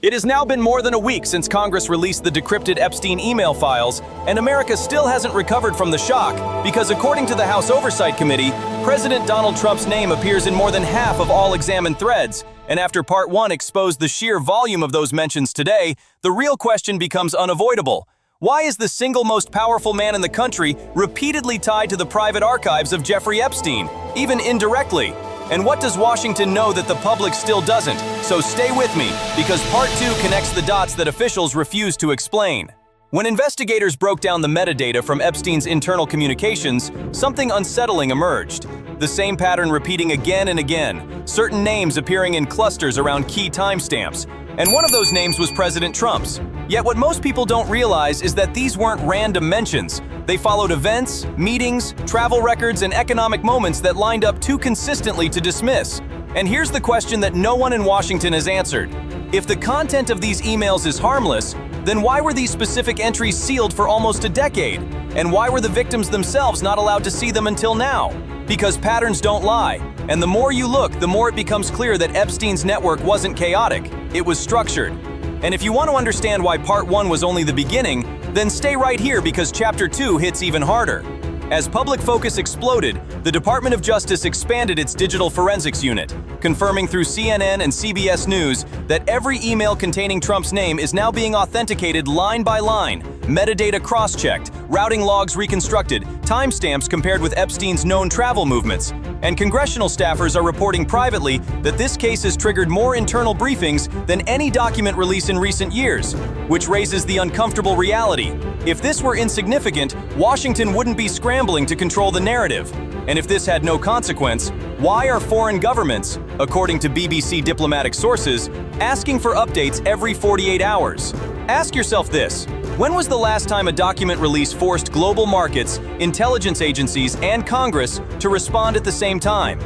It has now been more than a week since Congress released the decrypted Epstein email files, and America still hasn't recovered from the shock because, according to the House Oversight Committee, President Donald Trump's name appears in more than half of all examined threads. And after Part 1 exposed the sheer volume of those mentions today, the real question becomes unavoidable. Why is the single most powerful man in the country repeatedly tied to the private archives of Jeffrey Epstein, even indirectly? And what does Washington know that the public still doesn't? So stay with me, because Part 2 connects the dots that officials refuse to explain. When investigators broke down the metadata from Epstein's internal communications, something unsettling emerged. The same pattern repeating again and again, certain names appearing in clusters around key timestamps. And one of those names was President Trump's. Yet what most people don't realize is that these weren't random mentions. They followed events, meetings, travel records, and economic moments that lined up too consistently to dismiss. And here's the question that no one in Washington has answered. If the content of these emails is harmless, then why were these specific entries sealed for almost a decade? And why were the victims themselves not allowed to see them until now? Because patterns don't lie. And the more you look, the more it becomes clear that Epstein's network wasn't chaotic. It was structured. And if you want to understand why Part 1 was only the beginning, then stay right here because Chapter 2 hits even harder. As public focus exploded, the Department of Justice expanded its digital forensics unit, confirming through CNN and CBS News that every email containing Trump's name is now being authenticated line by line, metadata cross-checked, routing logs reconstructed, timestamps compared with Epstein's known travel movements. And congressional staffers are reporting privately that this case has triggered more internal briefings than any document release in recent years, which raises the uncomfortable reality. If this were insignificant, Washington wouldn't be scrambling to control the narrative. And if this had no consequence, why are foreign governments, according to BBC diplomatic sources, asking for updates every 48 hours? Ask yourself this. When was the last time a document release forced global markets, intelligence agencies, and Congress to respond at the same time?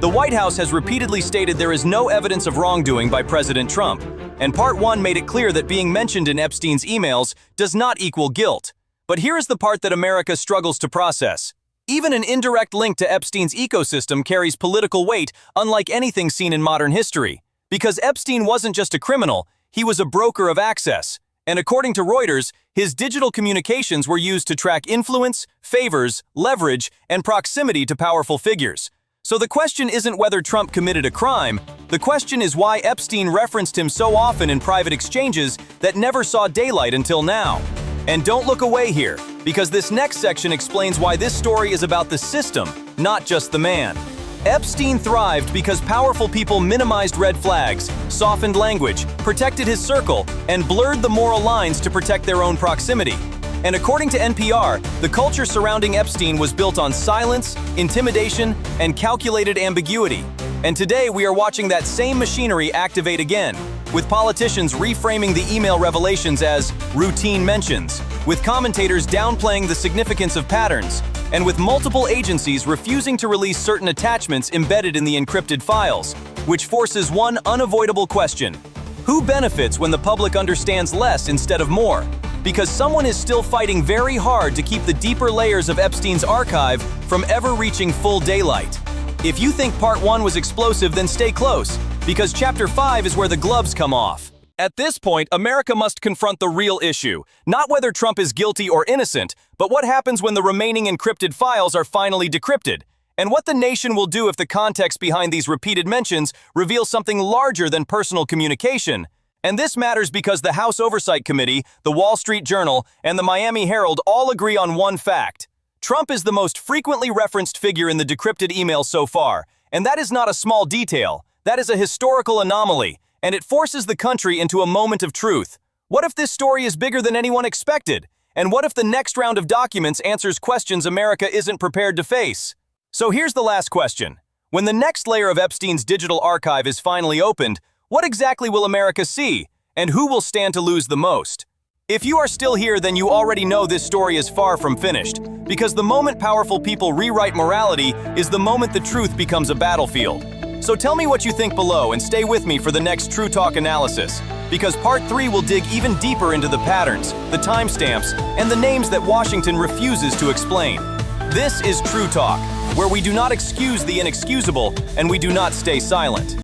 The White House has repeatedly stated there is no evidence of wrongdoing by President Trump, and Part 1 made it clear that being mentioned in Epstein's emails does not equal guilt. But here is the part that America struggles to process. Even an indirect link to Epstein's ecosystem carries political weight unlike anything seen in modern history. Because Epstein wasn't just a criminal, he was a broker of access. And according to Reuters, his digital communications were used to track influence, favors, leverage, and proximity to powerful figures. So the question isn't whether Trump committed a crime. The question is why Epstein referenced him so often in private exchanges that never saw daylight until now. And don't look away here, because this next section explains why this story is about the system, not just the man. Epstein thrived because powerful people minimized red flags, softened language, protected his circle, and blurred the moral lines to protect their own proximity. And according to NPR, the culture surrounding Epstein was built on silence, intimidation, and calculated ambiguity. And today we are watching that same machinery activate again, with politicians reframing the email revelations as routine mentions, with commentators downplaying the significance of patterns, and with multiple agencies refusing to release certain attachments embedded in the encrypted files, which forces one unavoidable question. Who benefits when the public understands less instead of more? Because someone is still fighting very hard to keep the deeper layers of Epstein's archive from ever reaching full daylight. If you think Part 1 was explosive, then stay close, because Chapter 5 is where the gloves come off. At this point, America must confront the real issue, not whether Trump is guilty or innocent, but what happens when the remaining encrypted files are finally decrypted, and what the nation will do if the context behind these repeated mentions reveals something larger than personal communication. And this matters because the House Oversight Committee, the Wall Street Journal, and the Miami Herald all agree on one fact. Trump is the most frequently referenced figure in the decrypted emails so far, and that is not a small detail. That is a historical anomaly, and it forces the country into a moment of truth. What if this story is bigger than anyone expected? And what if the next round of documents answers questions America isn't prepared to face? So here's the last question. When the next layer of Epstein's digital archive is finally opened, what exactly will America see? And who will stand to lose the most? If you are still here, then you already know this story is far from finished, because the moment powerful people rewrite morality is the moment the truth becomes a battlefield. So tell me what you think below and stay with me for the next True Talk analysis, because Part 3 will dig even deeper into the patterns, the timestamps, and the names that Washington refuses to explain. This is True Talk, where we do not excuse the inexcusable and we do not stay silent.